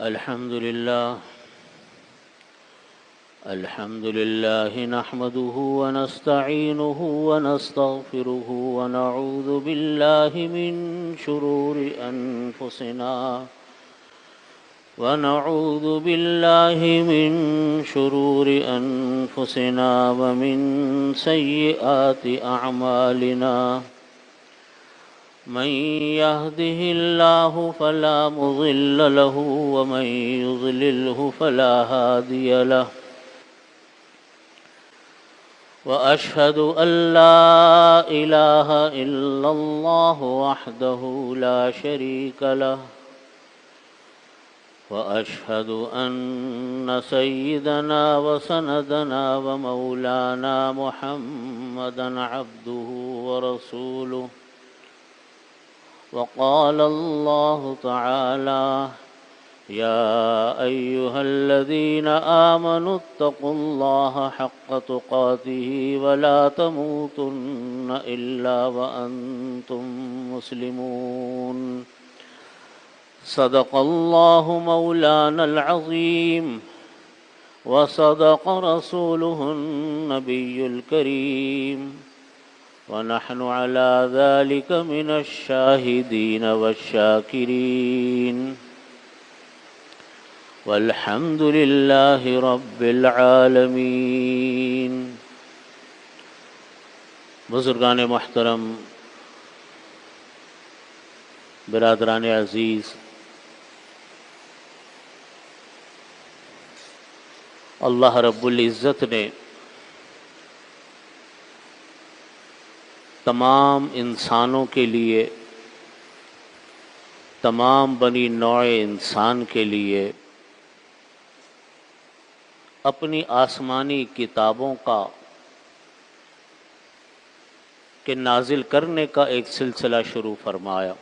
الحمد لله نحمده ونستعينه ونستغفره ونعوذ بالله من شرور أنفسنا ومن سيئات أعمالنا من يهده الله فلا مضل له ومن يضلله فلا هادي له وأشهد أن لا إله إلا الله وحده لا شريك له وأشهد أن سيدنا وسندنا ومولانا محمدا عبده ورسوله وقال الله تعالى يا أيها الذين آمنوا اتقوا الله حق تقاته ولا تموتن إلا وأنتم مسلمون صدق الله مولانا العظيم وصدق رسوله النبي الكريم ونحن على ذلك من الشاهدين والشاكرين والحمد لله رب العالمين۔ بزرگان محترم، برادران عزیز، اللہ رب العزت نے تمام انسانوں کے لیے، تمام بنی نوع انسان کے لیے اپنی آسمانی کتابوں کا کہ نازل کرنے کا ایک سلسلہ شروع فرمایا۔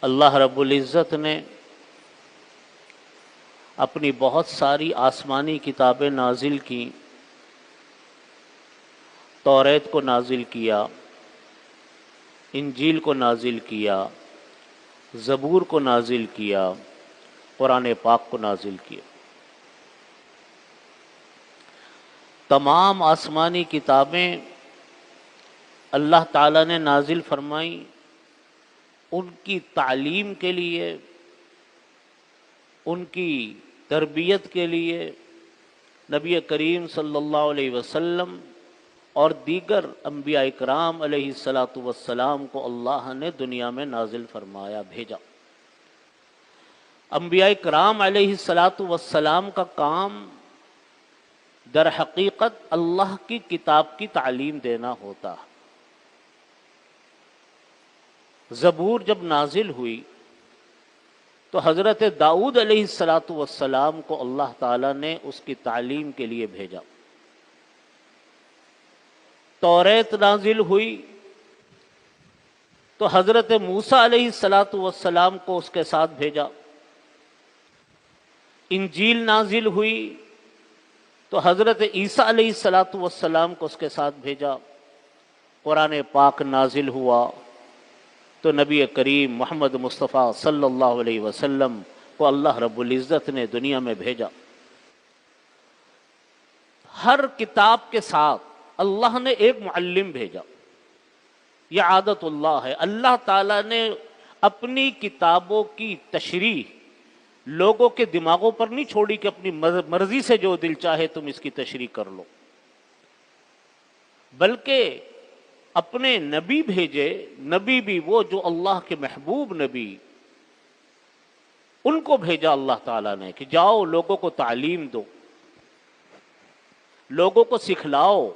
اللہ رب العزت نے اپنی بہت ساری آسمانی کتابیں نازل کیں۔ توریت کو نازل کیا، انجیل کو نازل کیا، زبور کو نازل کیا، قرآن پاک کو نازل کیا۔ تمام آسمانی کتابیں اللہ تعالیٰ نے نازل فرمائیں ان کی تعلیم کے لیے، ان کی تربیت کے لیے نبی کریم صلی اللہ علیہ وسلم اور دیگر انبیاء اکرام علیہ السلام کو اللہ نے دنیا میں نازل فرمایا، بھیجا۔ انبیاء کرام علیہ السلام کا کام در حقیقت اللہ کی کتاب کی تعلیم دینا ہوتا۔ زبور جب نازل ہوئی تو حضرت داؤد علیہ السلام کو اللہ تعالیٰ نے اس کی تعلیم کے لیے بھیجا۔ توریت نازل ہوئی تو حضرت موسیٰ علیہ السلام کو اس کے ساتھ بھیجا۔ انجیل نازل ہوئی تو حضرت عیسیٰ علیہ السلام کو اس کے ساتھ بھیجا۔ قرآن پاک نازل ہوا تو نبی کریم محمد مصطفیٰ صلی اللہ علیہ وسلم کو اللہ رب العزت نے دنیا میں بھیجا۔ ہر کتاب کے ساتھ اللہ نے ایک معلم بھیجا۔ یہ عادت اللہ ہے، اللہ تعالیٰ نے اپنی کتابوں کی تشریح لوگوں کے دماغوں پر نہیں چھوڑی کہ اپنی مرضی سے جو دل چاہے تم اس کی تشریح کر لو، بلکہ اپنے نبی بھیجے، نبی بھی وہ جو اللہ کے محبوب نبی، ان کو بھیجا اللہ تعالیٰ نے کہ جاؤ لوگوں کو تعلیم دو، لوگوں کو سکھلاؤ،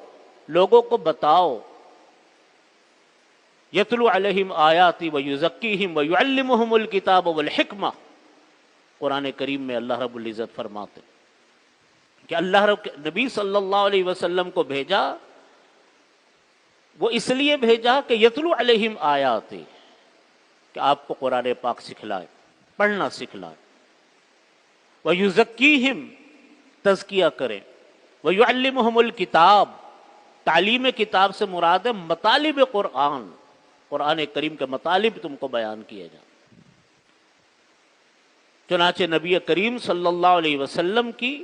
لوگوں کو بتاؤ۔ یتلو علیہم آیاتی ویزکیہم ویعلمہم الکتاب والحکمہ، قرآن کریم میں اللہ رب العزت فرماتے کہ اللہ نبی صلی اللہ علیہ وسلم کو بھیجا، وہ اس لیے بھیجا کہ یتلو علیہم آیاتی، کہ آپ کو قرآن پاک سکھلائے، پڑھنا سکھلائے، ویزکیہم، تزکیہ کریں، ویعلمہم الکتاب، تعلیم کتاب سے مراد ہے مطالب قرآن، قرآن کریم کے مطالب تم کو بیان کیے جائیں۔ چنانچہ نبی کریم صلی اللہ علیہ وسلم کی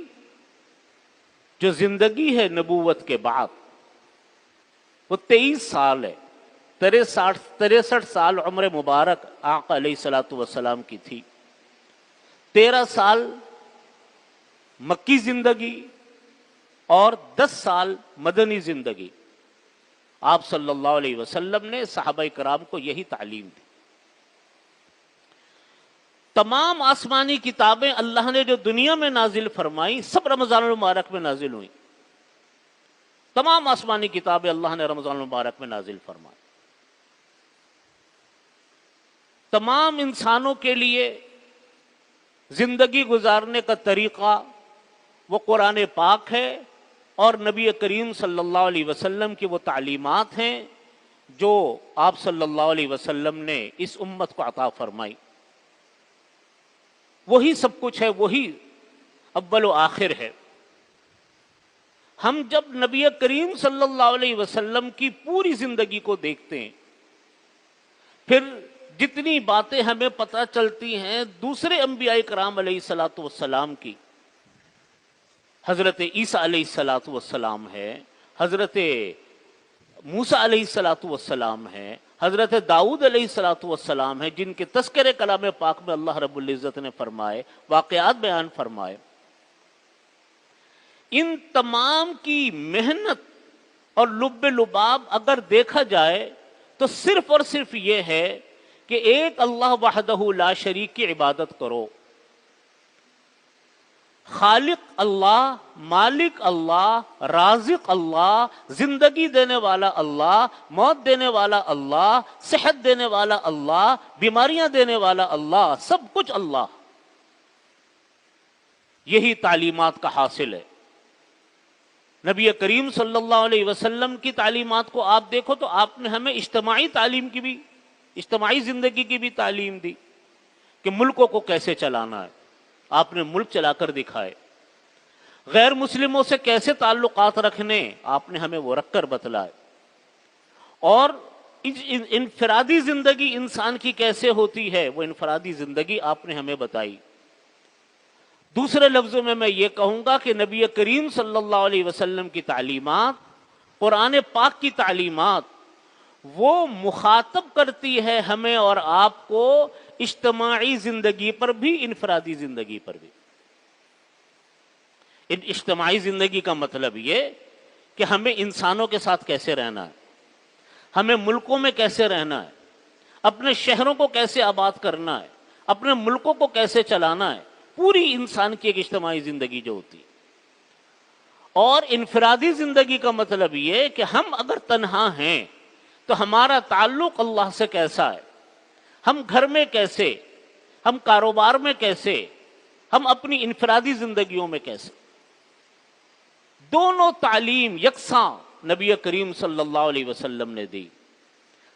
جو زندگی ہے نبوت کے بعد وہ 23 سال ہے، 63 سال عمر مبارک آقا علیہ الصلوۃ والسلام کی تھی، 13 سال مکی زندگی اور 10 سال مدنی زندگی۔ آپ صلی اللہ علیہ وسلم نے صحابہ کرام کو یہی تعلیم دی۔ تمام آسمانی کتابیں اللہ نے جو دنیا میں نازل فرمائی سب رمضان المبارک میں نازل ہوئی، تمام آسمانی کتابیں اللہ نے رمضان المبارک میں نازل فرمائی۔ تمام انسانوں کے لیے زندگی گزارنے کا طریقہ وہ قرآن پاک ہے اور نبی کریم صلی اللہ علیہ وسلم کی وہ تعلیمات ہیں جو آپ صلی اللہ علیہ وسلم نے اس امت کو عطا فرمائی۔ وہی سب کچھ ہے، وہی اول و آخر ہے۔ ہم جب نبی کریم صلی اللہ علیہ وسلم کی پوری زندگی کو دیکھتے ہیں، پھر جتنی باتیں ہمیں پتہ چلتی ہیں دوسرے انبیاء کرام علیہ الصلوۃ والسلام کی، حضرت عیسیٰ علیہ الصلوۃ والسلام ہے، حضرت موسیٰ علیہ الصلوۃ والسلام ہے، حضرت داؤد علیہ الصلوۃ والسلام ہے، جن کے تذکرے کلام پاک میں اللہ رب العزت نے فرمائے، واقعات بیان فرمائے۔ ان تمام کی محنت اور لب لباب اگر دیکھا جائے تو صرف اور صرف یہ ہے کہ ایک اللہ وحدہ لا شریک کی عبادت کرو۔ خالق اللہ، مالک اللہ، رازق اللہ، زندگی دینے والا اللہ، موت دینے والا اللہ، صحت دینے والا اللہ، بیماریاں دینے والا اللہ، سب کچھ اللہ۔ یہی تعلیمات کا حاصل ہے۔ نبی کریم صلی اللہ علیہ وسلم کی تعلیمات کو آپ دیکھو تو آپ نے ہمیں اجتماعی تعلیم کی بھی، اجتماعی زندگی کی بھی تعلیم دی کہ ملکوں کو کیسے چلانا ہے، آپ نے ملک چلا کر دکھائے۔ غیر مسلموں سے کیسے تعلقات رکھنے آپ نے ہمیں وہ رکھ کر بتلائے، اور انفرادی زندگی انسان کی کیسے ہوتی ہے وہ انفرادی زندگی آپ نے ہمیں بتائی۔ دوسرے لفظوں میں یہ کہوں گا کہ نبی کریم صلی اللہ علیہ وسلم کی تعلیمات، قرآن پاک کی تعلیمات، وہ مخاطب کرتی ہے ہمیں اور آپ کو اجتماعی زندگی پر بھی، انفرادی زندگی پر بھی۔ اجتماعی زندگی کا مطلب یہ کہ ہمیں انسانوں کے ساتھ کیسے رہنا ہے، ہمیں ملکوں میں کیسے رہنا ہے، اپنے شہروں کو کیسے آباد کرنا ہے، اپنے ملکوں کو کیسے چلانا ہے، پوری انسان کی ایک اجتماعی زندگی جو ہوتی ہے۔ اور انفرادی زندگی کا مطلب یہ کہ ہم اگر تنہا ہیں تو ہمارا تعلق اللہ سے کیسا ہے، ہم گھر میں کیسے، ہم کاروبار میں کیسے، ہم اپنی انفرادی زندگیوں میں کیسے۔ دونوں تعلیم یکساں نبی کریم صلی اللہ علیہ وسلم نے دی۔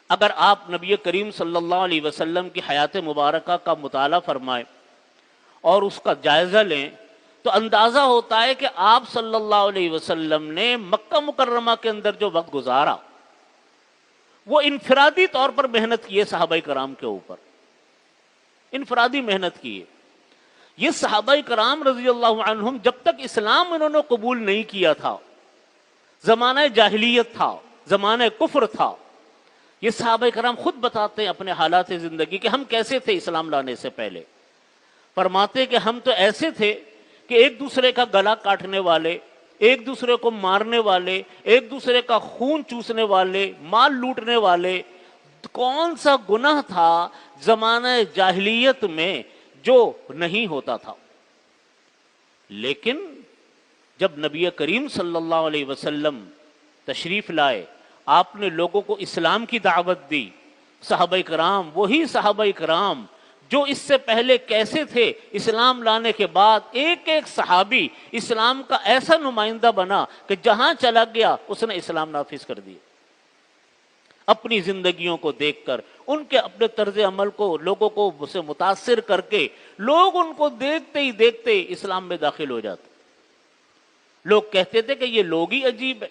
اگر آپ نبی کریم صلی اللہ علیہ وسلم کی حیات مبارکہ کا مطالعہ فرمائیں اور اس کا جائزہ لیں تو اندازہ ہوتا ہے کہ آپ صلی اللہ علیہ وسلم نے مکہ مکرمہ کے اندر جو وقت گزارا وہ انفرادی طور پر محنت کی ہے، صحابہ کرام کے اوپر انفرادی محنت کی ہے۔ یہ صحابہ کرام رضی اللہ عنہم جب تک اسلام انہوں نے قبول نہیں کیا تھا، زمانہ جاہلیت تھا، زمانہ کفر تھا، یہ صحابہ کرام خود بتاتے ہیں اپنے حالات زندگی کہ ہم کیسے تھے اسلام لانے سے پہلے۔ فرماتے کہ ہم تو ایسے تھے کہ ایک دوسرے کا گلا کاٹنے والے، ایک دوسرے کو مارنے والے، ایک دوسرے کا خون چوسنے والے، مال لوٹنے والے۔ کون سا گناہ تھا زمانہ جاہلیت میں جو نہیں ہوتا تھا؟ لیکن جب نبی کریم صلی اللہ علیہ وسلم تشریف لائے، آپ نے لوگوں کو اسلام کی دعوت دی، صحابہ کرام وہی صحابہ کرام جو اس سے پہلے کیسے تھے، اسلام لانے کے بعد ایک ایک صحابی اسلام کا ایسا نمائندہ بنا کہ جہاں چلا گیا اس نے اسلام نافذ کر دیا۔ اپنی زندگیوں کو دیکھ کر، ان کے اپنے طرز عمل کو، لوگوں کو اسے متاثر کر کے، لوگ ان کو دیکھتے ہی دیکھتے اسلام میں داخل ہو جاتے۔ لوگ کہتے تھے کہ یہ لوگ ہی عجیب ہے۔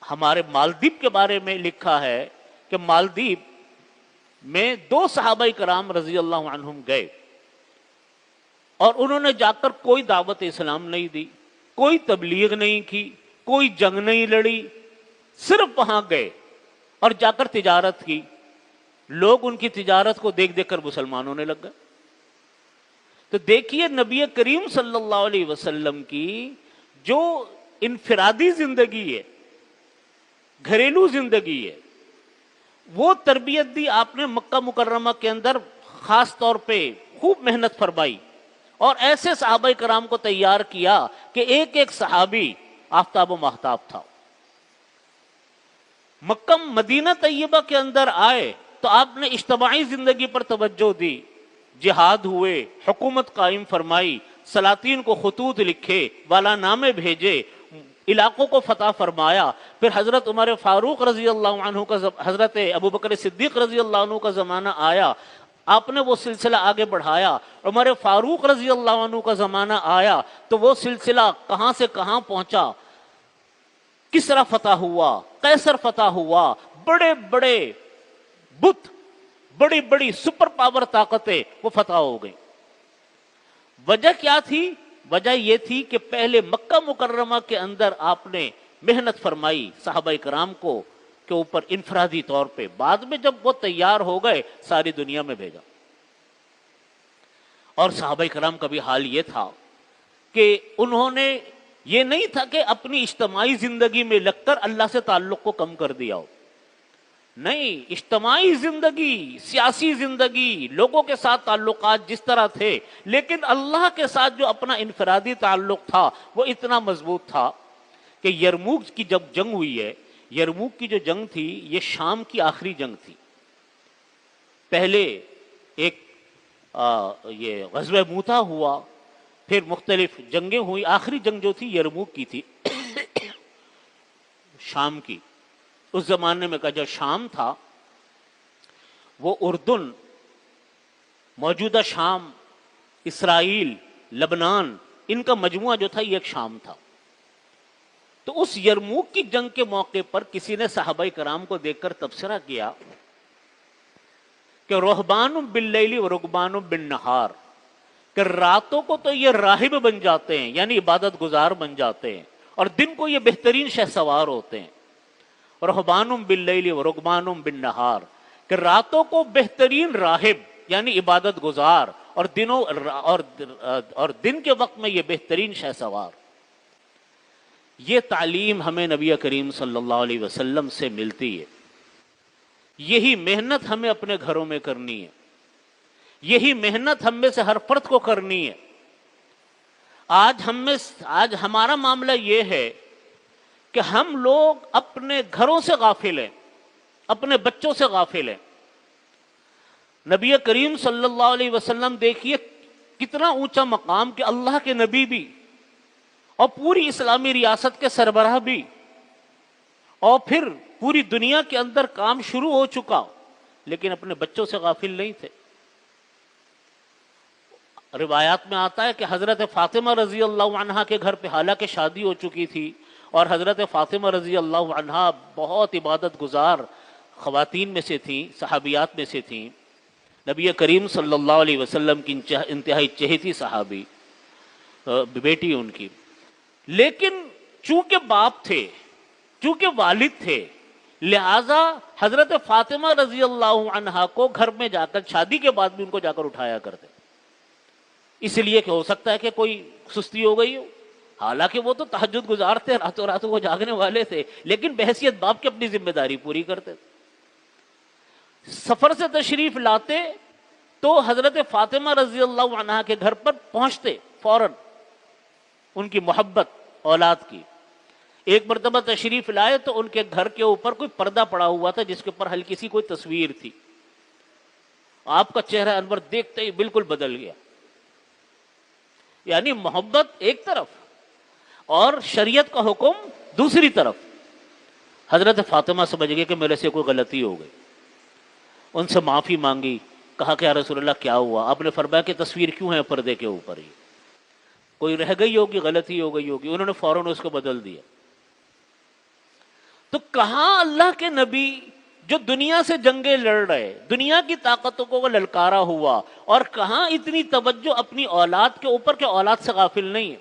ہمارے مالدیپ کے بارے میں لکھا ہے کہ مالدیپ میں دو صحابہ کرام رضی اللہ عنہم گئے اور انہوں نے جا کر کوئی دعوت اسلام نہیں دی، کوئی تبلیغ نہیں کی، کوئی جنگ نہیں لڑی، صرف وہاں گئے اور جا کر تجارت کی۔ لوگ ان کی تجارت کو دیکھ دیکھ کر مسلمان ہونے لگ گئے۔ تو دیکھیے نبی کریم صلی اللہ علیہ وسلم کی جو انفرادی زندگی ہے، گھریلو زندگی ہے، وہ تربیت دی آپ نے مکہ مکرمہ کے اندر خاص طور پہ خوب محنت فرمائی اور ایسے صحابہ کرام کو تیار کیا کہ ایک ایک صحابی آفتاب و ماہتاب تھا۔ مکہ مدینہ طیبہ کے اندر آئے تو آپ نے اجتماعی زندگی پر توجہ دی، جہاد ہوئے، حکومت قائم فرمائی، سلاطین کو خطوط لکھے، والا نامے بھیجے، علاقوں کو فتح فرمایا۔ پھر حضرت عمر فاروق رضی اللہ عنہ کا حضرت ابوبکر صدیق رضی اللہ عنہ کا زمانہ آیا، آپ نے وہ سلسلہ آگے بڑھایا۔ عمر فاروق رضی اللہ عنہ کا زمانہ آیا تو وہ سلسلہ کہاں سے کہاں پہنچا، کسرا فتح ہوا، قیصر فتح ہوا، بڑے بڑے بت، بڑی بڑی سپر پاور طاقتیں وہ فتح ہو گئیں۔ وجہ کیا تھی؟ وجہ یہ تھی کہ پہلے مکہ مکرمہ کے اندر آپ نے محنت فرمائی صحابہ کرام کو کے اوپر انفرادی طور پہ، بعد میں جب وہ تیار ہو گئے ساری دنیا میں بھیجا۔ اور صحابہ کرام کا بھی حال یہ تھا کہ انہوں نے یہ نہیں تھا کہ اپنی اجتماعی زندگی میں لگ کر اللہ سے تعلق کو کم کر دیا ہو، نہیں، اجتماعی زندگی، سیاسی زندگی، لوگوں کے ساتھ تعلقات جس طرح تھے، لیکن اللہ کے ساتھ جو اپنا انفرادی تعلق تھا وہ اتنا مضبوط تھا کہ یرموک کی جب جنگ ہوئی ہے، یرموک کی جو جنگ تھی یہ شام کی آخری جنگ تھی۔ پہلے ایک یہ غزوہ موتا ہوا، پھر مختلف جنگیں ہوئی، آخری جنگ جو تھی یرموک کی تھی شام کی۔ اس زمانے میں کا جو شام تھا وہ اردن، موجودہ شام، اسرائیل، لبنان، ان کا مجموعہ جو تھا یہ ایک شام تھا۔ تو اس یرموک کی جنگ کے موقع پر کسی نے صحابہ کرام کو دیکھ کر تبصرہ کیا کہ رہبان باللیل و رکبان بالنہار، کہ راتوں کو تو یہ راہب بن جاتے ہیں یعنی عبادت گزار بن جاتے ہیں، اور دن کو یہ بہترین شہسوار ہوتے ہیں۔ رہبان باللیل و رکبان بالنہار، کہ راتوں کو بہترین راہب یعنی عبادت گزار، اور دن کے وقت میں یہ بہترین شہسوار۔ یہ تعلیم ہمیں نبی کریم صلی اللہ علیہ وسلم سے ملتی ہے۔ یہی محنت ہمیں اپنے گھروں میں کرنی ہے، یہی محنت ہم میں سے ہر فرد کو کرنی ہے۔ آج ہمارا معاملہ یہ ہے کہ ہم لوگ اپنے گھروں سے غافل ہیں، اپنے بچوں سے غافل ہیں۔ نبی کریم صلی اللہ علیہ وسلم دیکھیے کتنا اونچا مقام کہ اللہ کے نبی بھی اور پوری اسلامی ریاست کے سربراہ بھی، اور پھر پوری دنیا کے اندر کام شروع ہو چکا، لیکن اپنے بچوں سے غافل نہیں تھے۔ روایات میں آتا ہے کہ حضرت فاطمہ رضی اللہ عنہا کے گھر پہ حالانکہ شادی ہو چکی تھی، اور حضرت فاطمہ رضی اللہ عنہا بہت عبادت گزار خواتین میں سے تھیں، صحابیات میں سے تھیں، نبی کریم صلی اللہ علیہ وسلم کی انتہائی چہیتی صحابی بیٹی ان کی، لیکن چونکہ باپ تھے، چونکہ والد تھے، لہذا حضرت فاطمہ رضی اللہ عنہا کو گھر میں جا کر شادی کے بعد بھی ان کو جا کر اٹھایا کرتے، اس لیے کہ ہو سکتا ہے کہ کوئی سستی ہو گئی ہو، حالانکہ وہ تو تہجد گزار تھے، راتوں راتوں وہ جاگنے والے تھے، لیکن بحیثیت باپ کی اپنی ذمہ داری پوری کرتے تھے۔ سفر سے تشریف لاتے تو حضرت فاطمہ رضی اللہ عنہا کے گھر پر پہنچتے فوراً، ان کی محبت اولاد کی۔ ایک مرتبہ تشریف لائے تو ان کے گھر کے اوپر کوئی پردہ پڑا ہوا تھا جس کے اوپر ہلکی سی کوئی تصویر تھی۔ آپ کا چہرہ انور دیکھتے ہی بالکل بدل گیا، یعنی محبت ایک طرف اور شریعت کا حکم دوسری طرف۔ حضرت فاطمہ سمجھ گئے کہ میرے سے کوئی غلطی ہو گئی، ان سے معافی مانگی، کہا کہ یا رسول اللہ کیا ہوا؟ آپ نے فرمایا کہ تصویر کیوں ہے پردے کے اوپر، ہی کوئی رہ گئی ہوگی، غلطی ہو گئی ہوگی۔ انہوں نے فوراً اس کو بدل دیا۔ تو کہاں اللہ کے نبی جو دنیا سے جنگیں لڑ رہے، دنیا کی طاقتوں کو وہ للکارا ہوا، اور کہاں اتنی توجہ اپنی اولاد کے اوپر کہ اولاد سے غافل نہیں ہے۔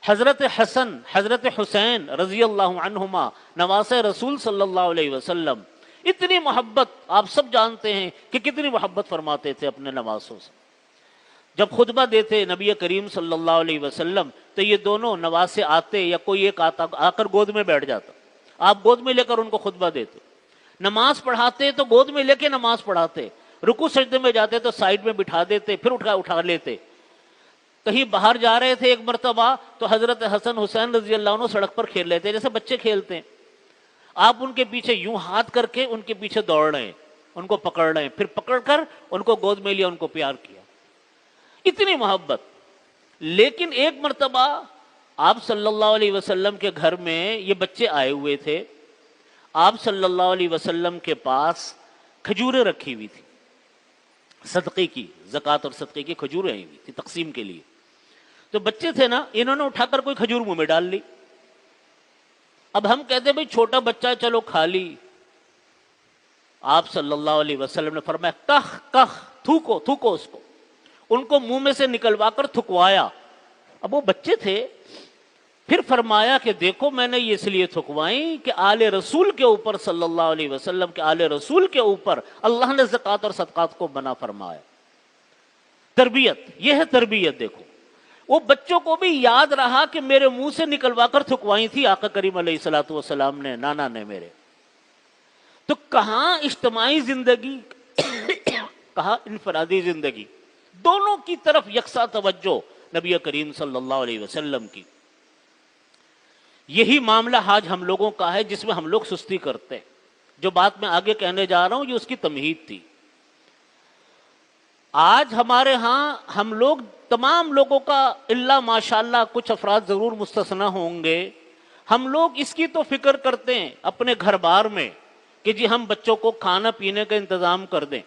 حضرت حسن، حضرت حسین رضی اللہ عنہما، نواسے رسول صلی اللہ علیہ وسلم، اتنی محبت آپ سب جانتے ہیں کہ کتنی محبت فرماتے تھے اپنے نواسوں سے۔ جب خطبہ دیتے نبی کریم صلی اللہ علیہ وسلم تو یہ دونوں نواسے آتے یا کوئی ایک آتا، آ کر گود میں بیٹھ جاتا، آپ گود میں لے کر ان کو خطبہ دیتے۔ نماز پڑھاتے تو گود میں لے کے نماز پڑھاتے، رکوع سجدے میں جاتے تو سائیڈ میں بٹھا دیتے، پھر اٹھا لیتے۔ کہیں باہر جا رہے تھے ایک مرتبہ تو حضرت حسن حسین رضی اللہ عنہ سڑک پر کھیل رہے تھے جیسے بچے کھیلتے ہیں، آپ ان کے پیچھے یوں ہاتھ کر کے ان کے پیچھے دوڑ رہے ہیں، ان کو پکڑ رہے ہیں، پھر پکڑ کر ان کو گود میں لیا، ان کو پیار کیا، اتنی محبت۔ لیکن ایک مرتبہ آپ صلی اللہ علیہ وسلم کے گھر میں یہ بچے آئے ہوئے تھے، آپ صلی اللہ علیہ وسلم کے پاس کھجوریں رکھی ہوئی تھی، صدقے کی، زکوٰۃ اور صدقے کی کھجوریں آئی ہوئی تھی تقسیم کے لیے۔ تو بچے تھے نا، انہوں نے اٹھا کر کوئی کھجور منہ میں ڈال لی۔ اب ہم کہتے ہیں بھئی چھوٹا بچہ چلو کھا لی، آپ صلی اللہ علیہ وسلم نے فرمایا کخ کخ، تھوکو تھوکو اس کو، ان کو منہ میں سے نکلوا کر تھکوایا۔ اب وہ بچے تھے، پھر فرمایا کہ دیکھو میں نے یہ اس لیے تھکوائیں کہ آل رسول کے اوپر، صلی اللہ علیہ وسلم کے آل رسول کے اوپر اللہ نے زکوٰۃ اور صدقات کو منع فرمایا۔ تربیت، یہ ہے تربیت۔ دیکھو وہ بچوں کو بھی یاد رہا کہ میرے منہ سے نکلوا کر تھکوائی تھی آقا کریم علیہ الصلوۃ والسلام نے، نانا نے میرے۔ تو کہاں اجتماعی زندگی، کہاں انفرادی زندگی، دونوں کی طرف یکساں توجہ نبی کریم صلی اللہ علیہ وسلم کی۔ یہی معاملہ آج ہم لوگوں کا ہے جس میں ہم لوگ سستی کرتے ہیں۔ جو بات میں آگے کہنے جا رہا ہوں یہ اس کی تمہید تھی۔ آج ہمارے ہاں ہم لوگ، تمام لوگوں کا الا ماشاءاللہ کچھ افراد ضرور مستثنی ہوں گے، ہم لوگ اس کی تو فکر کرتے ہیں اپنے گھر بار میں کہ جی ہم بچوں کو کھانا پینے کا انتظام کر دیں،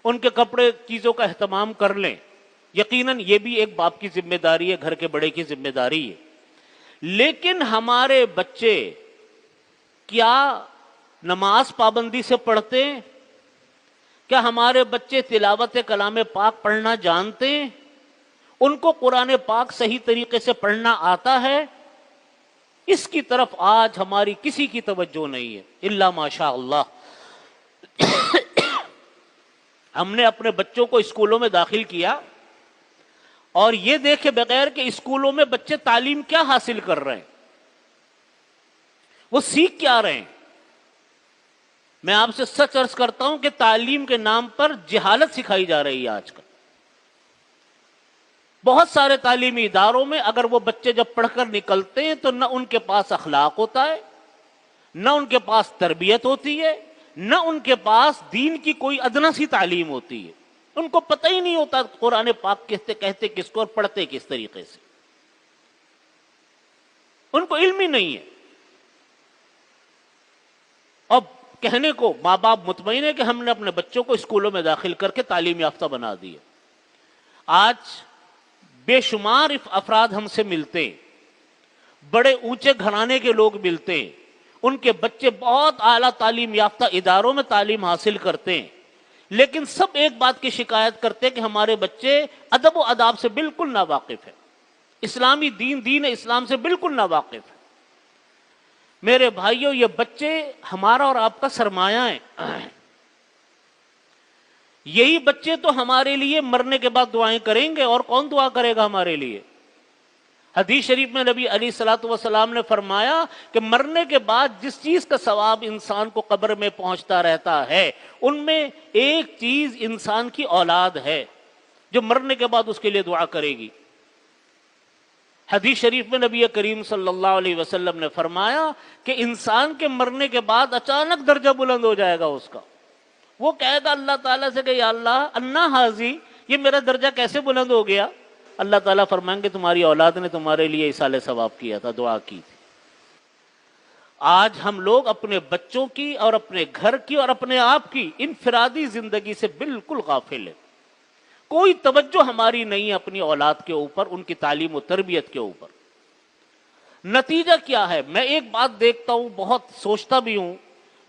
ان کے کپڑے چیزوں کا اہتمام کر لیں۔ یقیناً یہ بھی ایک باپ کی ذمہ داری ہے، گھر کے بڑے کی ذمہ داری ہے۔ لیکن ہمارے بچے کیا نماز پابندی سے پڑھتے ہیں؟ کیا ہمارے بچے تلاوت کلام پاک پڑھنا جانتے ہیں؟ ان کو قرآن پاک صحیح طریقے سے پڑھنا آتا ہے؟ اس کی طرف آج ہماری کسی کی توجہ نہیں ہے الا ماشاء اللہ۔ ہم نے اپنے بچوں کو اسکولوں میں داخل کیا اور یہ دیکھے بغیر کہ اسکولوں میں بچے تعلیم کیا حاصل کر رہے ہیں، وہ سیکھ کیا رہے ہیں۔ میں آپ سے سچ عرض کرتا ہوں کہ تعلیم کے نام پر جہالت سکھائی جا رہی ہے آج کل۔ بہت سارے تعلیمی اداروں میں اگر وہ بچے جب پڑھ کر نکلتے ہیں تو نہ ان کے پاس اخلاق ہوتا ہے، نہ ان کے پاس تربیت ہوتی ہے، نہ ان کے پاس دین کی کوئی ادنا سی تعلیم ہوتی ہے۔ ان کو پتہ ہی نہیں ہوتا قرآن پاک کہتے کس کو اور پڑھتے کس طریقے سے، ان کو علم ہی نہیں ہے۔ اب کہنے کو ماں باپ مطمئن ہے کہ ہم نے اپنے بچوں کو اسکولوں میں داخل کر کے تعلیم یافتہ بنا دی ہے۔ آج بے شمار افراد ہم سے ملتے ہیں، بڑے اونچے گھرانے کے لوگ ملتے ہیں، ان کے بچے بہت اعلیٰ تعلیم یافتہ اداروں میں تعلیم حاصل کرتے ہیں، لیکن سب ایک بات کی شکایت کرتے ہیں کہ ہمارے بچے ادب و آداب سے بالکل ناواقف ہیں، اسلامی دین اسلام سے بالکل ناواقف ہے۔ میرے بھائیوں، یہ بچے ہمارا اور آپ کا سرمایہ ہیں۔ یہی بچے تو ہمارے لیے مرنے کے بعد دعائیں کریں گے، اور کون دعا کرے گا ہمارے لیے؟ حدیث شریف میں نبی علیہ الصلوۃ والسلام نے فرمایا کہ مرنے کے بعد جس چیز کا ثواب انسان کو قبر میں پہنچتا رہتا ہے، ان میں ایک چیز انسان کی اولاد ہے جو مرنے کے بعد اس کے لیے دعا کرے گی۔ حدیث شریف میں نبی کریم صلی اللہ علیہ وسلم نے فرمایا کہ انسان کے مرنے کے بعد اچانک درجہ بلند ہو جائے گا اس کا۔ وہ کہے گا اللہ تعالیٰ سے کہ یا اللہ انا حاضی، یہ میرا درجہ کیسے بلند ہو گیا؟ اللہ تعالیٰ فرمائیں گے تمہاری اولاد نے تمہارے لیے ایصال ثواب کیا تھا، دعا کی تھی۔ آج ہم لوگ اپنے بچوں کی اور اپنے گھر کی اور اپنے آپ کی انفرادی زندگی سے بالکل غافل ہیں۔ کوئی توجہ ہماری نہیں ہے اپنی اولاد کے اوپر، ان کی تعلیم و تربیت کے اوپر۔ نتیجہ کیا ہے؟ میں ایک بات دیکھتا ہوں، بہت سوچتا بھی ہوں،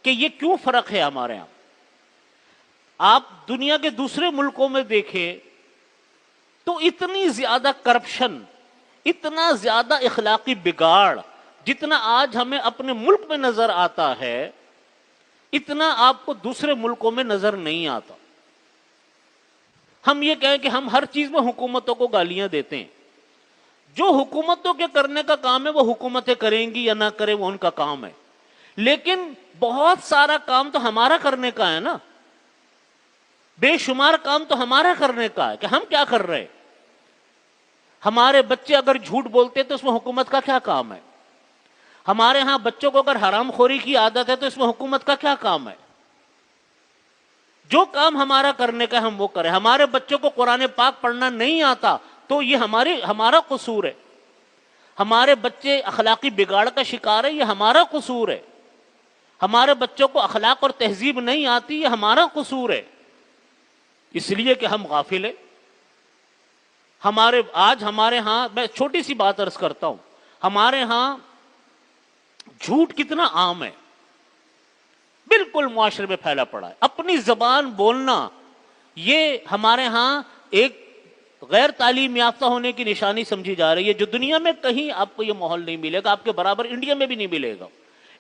کہ یہ کیوں فرق ہے ہمارے یہاں. آپ دنیا کے دوسرے ملکوں میں دیکھیں تو اتنی زیادہ کرپشن، اتنا زیادہ اخلاقی بگاڑ جتنا آج ہمیں اپنے ملک میں نظر آتا ہے اتنا آپ کو دوسرے ملکوں میں نظر نہیں آتا. ہم یہ کہیں کہ ہم ہر چیز میں حکومتوں کو گالیاں دیتے ہیں. جو حکومتوں کے کرنے کا کام ہے وہ حکومتیں کریں گی یا نہ کریں وہ ان کا کام ہے، لیکن بہت سارا کام تو ہمارا کرنے کا ہے نا. بے شمار کام تو ہمارا کرنے کا ہے کہ ہم کیا کر رہے ہیں. ہمارے بچے اگر جھوٹ بولتے تو اس میں حکومت کا کیا کام ہے. ہمارے ہاں بچوں کو اگر حرام خوری کی عادت ہے تو اس میں حکومت کا کیا کام ہے. جو کام ہمارا کرنے کا ہم وہ کریں. ہمارے بچوں کو قرآن پاک پڑھنا نہیں آتا تو یہ ہمارا قصور ہے. ہمارے بچے اخلاقی بگاڑ کا شکار ہے، یہ ہمارا قصور ہے. ہمارے بچوں کو اخلاق اور تہذیب نہیں آتی، یہ ہمارا قصور ہے. اس لیے کہ ہم غافل ہیں. آج ہمارے ہاں، میں چھوٹی سی بات عرض کرتا ہوں، ہمارے ہاں جھوٹ کتنا عام ہے، بالکل معاشرے میں پھیلا پڑا ہے. اپنی زبان بولنا یہ ہمارے ہاں ایک غیر تعلیم یافتہ ہونے کی نشانی سمجھی جا رہی ہے، جو دنیا میں کہیں آپ کو یہ ماحول نہیں ملے گا. آپ کے برابر انڈیا میں بھی نہیں ملے گا.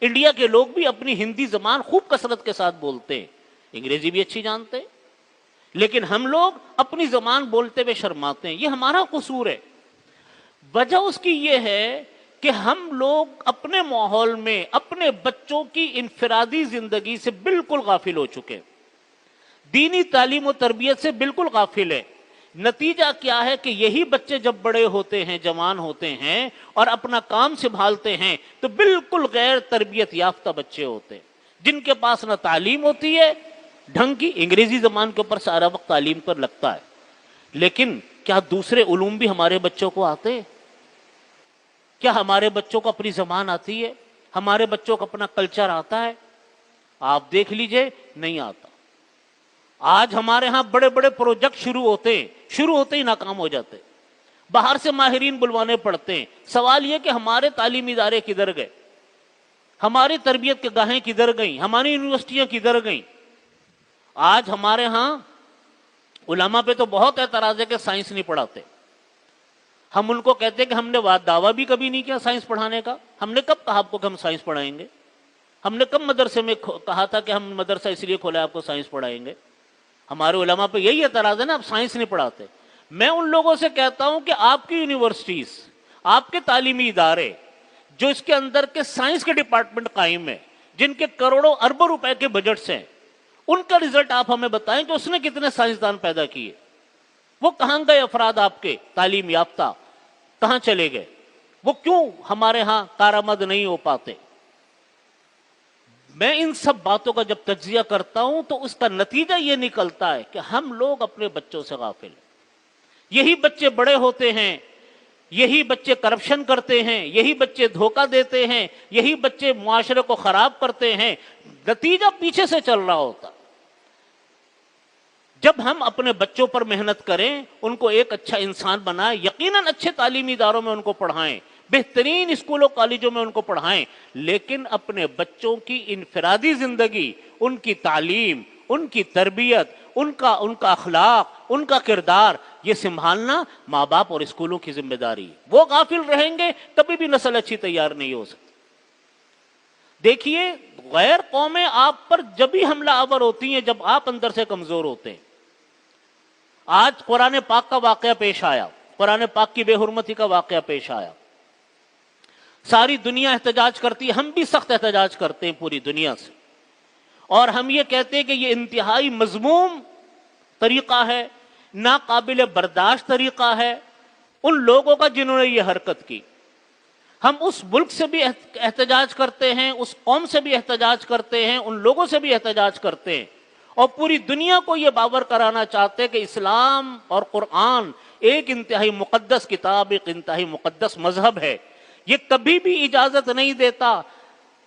انڈیا کے لوگ بھی اپنی ہندی زبان خوب کثرت کے ساتھ بولتے ہیں، انگریزی بھی اچھی جانتے ہیں، لیکن ہم لوگ اپنی زبان بولتے ہوئے شرماتے ہیں. یہ ہمارا قصور ہے. وجہ اس کی یہ ہے کہ ہم لوگ اپنے ماحول میں اپنے بچوں کی انفرادی زندگی سے بالکل غافل ہو چکے، دینی تعلیم و تربیت سے بالکل غافل ہے. نتیجہ کیا ہے کہ یہی بچے جب بڑے ہوتے ہیں، جوان ہوتے ہیں اور اپنا کام سنبھالتے ہیں تو بالکل غیر تربیت یافتہ بچے ہوتے ہیں، جن کے پاس نہ تعلیم ہوتی ہے ڈھنگ کی، انگریزی زبان کے اوپر سارا وقت تعلیم پر لگتا ہے. لیکن کیا دوسرے علوم بھی ہمارے بچوں کو آتے؟ کیا ہمارے بچوں کو اپنی زبان آتی ہے؟ ہمارے بچوں کو اپنا کلچر آتا ہے؟ آپ دیکھ لیجئے، نہیں آتا. آج ہمارے ہاں بڑے بڑے پروجیکٹ شروع ہوتے ہی ناکام ہو جاتے، باہر سے ماہرین بلوانے پڑتے ہیں. سوال یہ کہ ہمارے تعلیمی ادارے کدھر گئے؟ ہماری تربیت کے گاہیں کدھر گئیں؟ ہماری یونیورسٹیاں کدھر گئیں؟ آج ہمارے ہاں علماء پہ تو بہت اعتراض ہے کہ سائنس نہیں پڑھاتے. ہم ان کو کہتے ہیں کہ ہم نے دعویٰ بھی کبھی نہیں کیا سائنس پڑھانے کا. ہم نے کب کہا آپ کو کہ ہم سائنس پڑھائیں گے؟ ہم نے کب مدرسے میں کہا تھا کہ ہم مدرسہ اس لیے کھولا آپ کو سائنس پڑھائیں گے؟ ہمارے علماء پہ یہی اعتراض ہے نا، آپ سائنس نہیں پڑھاتے. میں ان لوگوں سے کہتا ہوں کہ آپ کی یونیورسٹیز، آپ کے تعلیمی ادارے جو اس کے اندر کے سائنس کے ڈپارٹمنٹ قائم ہیں، جن کے کروڑوں اربوں روپے کے بجٹس ہیں، ان کا رزلٹ آپ ہمیں بتائیں کہ اس نے کتنے سائنسدان پیدا کیے. وہ کہاں گئے افراد آپ کے تعلیم یافتہ؟ کہاں چلے گئے؟ وہ کیوں ہمارے ہاں کارآمد نہیں ہو پاتے؟ میں ان سب باتوں کا جب تجزیہ کرتا ہوں تو اس کا نتیجہ یہ نکلتا ہے کہ ہم لوگ اپنے بچوں سے غافل ہیں. یہی بچے بڑے ہوتے ہیں، یہی بچے کرپشن کرتے ہیں، یہی بچے دھوکہ دیتے ہیں، یہی بچے معاشرے کو خراب کرتے ہیں. نتیجہ پیچھے سے چل رہا ہوتا. جب ہم اپنے بچوں پر محنت کریں، ان کو ایک اچھا انسان بنائیں، یقیناً اچھے تعلیمی اداروں میں ان کو پڑھائیں، بہترین اسکولوں کالجوں میں ان کو پڑھائیں، لیکن اپنے بچوں کی انفرادی زندگی، ان کی تعلیم، ان کی تربیت، ان کا اخلاق، ان کا کردار، یہ سنبھالنا ماں باپ اور اسکولوں کی ذمہ داری ہے. وہ غافل رہیں گے کبھی بھی نسل اچھی تیار نہیں ہو سکتی. دیکھیے، غیر قومیں آپ پر جب ہی حملہ آور ہوتی ہیں جب آپ اندر سے کمزور ہوتے ہیں. آج قرآن پاک کا واقعہ پیش آیا، قرآن پاک کی بے حرمتی کا واقعہ پیش آیا. ساری دنیا احتجاج کرتی ہے، ہم بھی سخت احتجاج کرتے ہیں پوری دنیا سے، اور ہم یہ کہتے ہیں کہ یہ انتہائی مذموم طریقہ ہے، ناقابل برداشت طریقہ ہے ان لوگوں کا جنہوں نے یہ حرکت کی. ہم اس ملک سے بھی احتجاج کرتے ہیں، اس قوم سے بھی احتجاج کرتے ہیں، ان لوگوں سے بھی احتجاج کرتے ہیں، اور پوری دنیا کو یہ باور کرانا چاہتے کہ اسلام اور قرآن ایک انتہائی مقدس کتاب، ایک انتہائی مقدس مذہب ہے. یہ کبھی بھی اجازت نہیں دیتا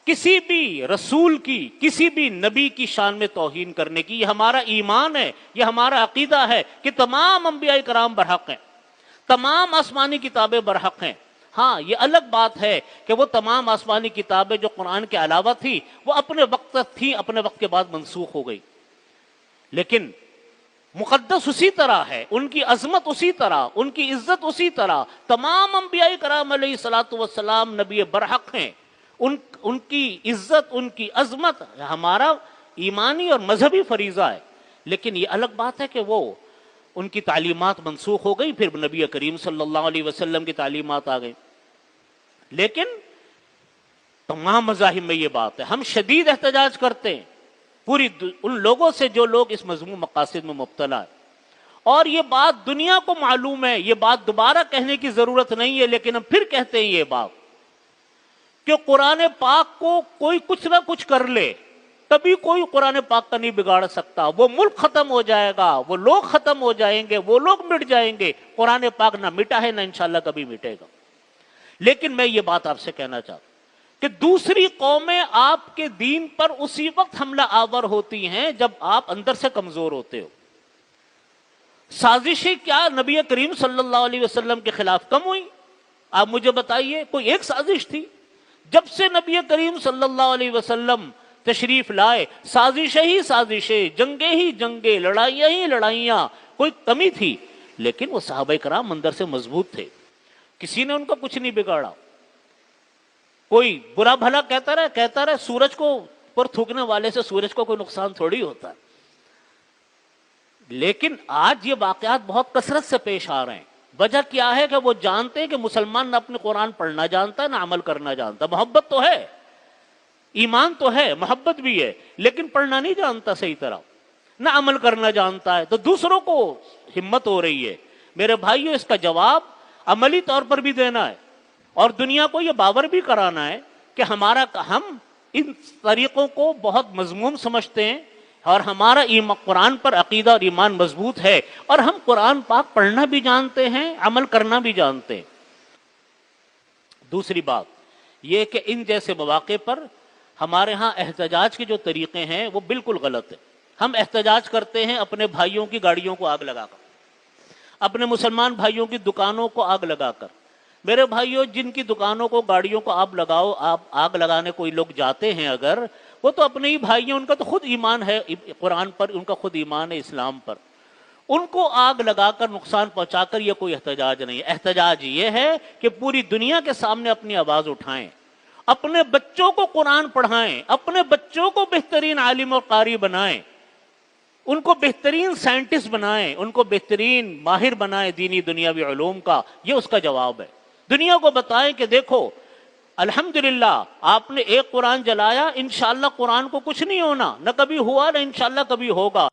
کسی بھی رسول کی، کسی بھی نبی کی شان میں توہین کرنے کی. یہ ہمارا ایمان ہے، یہ ہمارا عقیدہ ہے کہ تمام انبیاء کرام برحق ہیں، تمام آسمانی کتابیں برحق ہیں. ہاں یہ الگ بات ہے کہ وہ تمام آسمانی کتابیں جو قرآن کے علاوہ تھی وہ اپنے وقت تک تھی، اپنے وقت کے بعد منسوخ ہو گئی، لیکن مقدس اسی طرح ہے، ان کی عظمت اسی طرح، ان کی عزت اسی طرح، تمام انبیاء کرام علیہ الصلوۃ والسلام نبی برحق ہیں، ان کی عزت، ان کی عظمت ہمارا ایمانی اور مذہبی فریضہ ہے، لیکن یہ الگ بات ہے کہ وہ ان کی تعلیمات منسوخ ہو گئی، پھر نبی کریم صلی اللہ علیہ وسلم کی تعلیمات آ گئی۔ لیکن تمام مذاہب میں یہ بات ہے، ہم شدید احتجاج کرتے ہیں پوری ان لوگوں سے جو لوگ اس مذموم مقاصد میں مبتلا ہے، اور یہ بات دنیا کو معلوم ہے، یہ بات دوبارہ کہنے کی ضرورت نہیں ہے، لیکن ہم پھر کہتے ہیں یہ بات کہ قرآن پاک کو کوئی کچھ نہ کچھ کر لے، کبھی کوئی قرآن پاک کا نہیں بگاڑ سکتا، وہ ملک ختم ہو جائے گا، وہ لوگ ختم ہو جائیں گے، وہ لوگ مٹ جائیں گے، قرآن پاک نہ مٹا ہے نہ انشاءاللہ کبھی مٹے گا۔ لیکن میں یہ بات آپ سے کہنا چاہتا ہوں کہ دوسری قومیں آپ کے دین پر اسی وقت حملہ آور ہوتی ہیں جب آپ اندر سے کمزور ہوتے ہو۔ سازشیں کیا نبی کریم صلی اللہ علیہ وسلم کے خلاف کم ہوئی؟ آپ مجھے بتائیے، کوئی ایک سازش تھی؟ جب سے نبی کریم صلی اللہ علیہ وسلم تشریف لائے سازشیں ہی سازشیں، جنگیں ہی جنگیں، لڑائیاں ہی لڑائیاں، کوئی کمی تھی؟ لیکن وہ صحابہ کرام اندر سے مضبوط تھے، کسی نے ان کو کچھ نہیں بگاڑا۔ کوئی برا بھلا کہتا رہے، سورج کو پر تھوکنے والے سے سورج کو کوئی نقصان تھوڑی ہوتا ہے۔ لیکن آج یہ واقعات بہت کثرت سے پیش آ رہے ہیں، وجہ کیا ہے کہ وہ جانتے ہیں کہ مسلمان نہ اپنے قرآن پڑھنا جانتا ہے نہ عمل کرنا جانتا، محبت تو ہے، ایمان تو ہے، محبت بھی ہے، لیکن پڑھنا نہیں جانتا صحیح طرح، نہ عمل کرنا جانتا ہے، تو دوسروں کو ہمت ہو رہی ہے۔ میرے بھائیو، اس کا جواب عملی طور پر بھی دینا ہے، اور دنیا کو یہ باور بھی کرانا ہے کہ ہم ان طریقوں کو بہت مذموم سمجھتے ہیں، اور ہمارا قرآن پر عقیدہ اور ایمان مضبوط ہے، اور ہم قرآن پاک پڑھنا بھی جانتے ہیں، عمل کرنا بھی جانتے ہیں۔ دوسری بات یہ کہ ان جیسے مواقع پر ہمارے ہاں احتجاج کے جو طریقے ہیں وہ بالکل غلط ہیں۔ ہم احتجاج کرتے ہیں اپنے بھائیوں کی گاڑیوں کو آگ لگا کر، اپنے مسلمان بھائیوں کی دکانوں کو آگ لگا کر۔ میرے بھائیوں، جن کی دکانوں کو گاڑیوں کو آپ آگ لگانے کوئی لوگ جاتے ہیں، اگر وہ تو اپنے ہی بھائی ہیں، ان کا تو خود ایمان ہے قرآن پر، ان کا خود ایمان ہے اسلام پر، ان کو آگ لگا کر نقصان پہنچا کر یہ کوئی احتجاج نہیں ہے۔ احتجاج یہ ہے کہ پوری دنیا کے سامنے اپنی آواز اٹھائیں، اپنے بچوں کو قرآن پڑھائیں، اپنے بچوں کو بہترین عالم اور قاری بنائیں، ان کو بہترین سائنٹسٹ بنائیں، ان کو بہترین ماہر بنائیں دینی دنیاوی علوم کا۔ یہ اس کا جواب ہے۔ دنیا کو بتائیں کہ دیکھو الحمدللہ آپ نے ایک قرآن جلایا، انشاءاللہ قرآن کو کچھ نہیں ہونا، نہ کبھی ہوا نہ انشاءاللہ کبھی ہوگا۔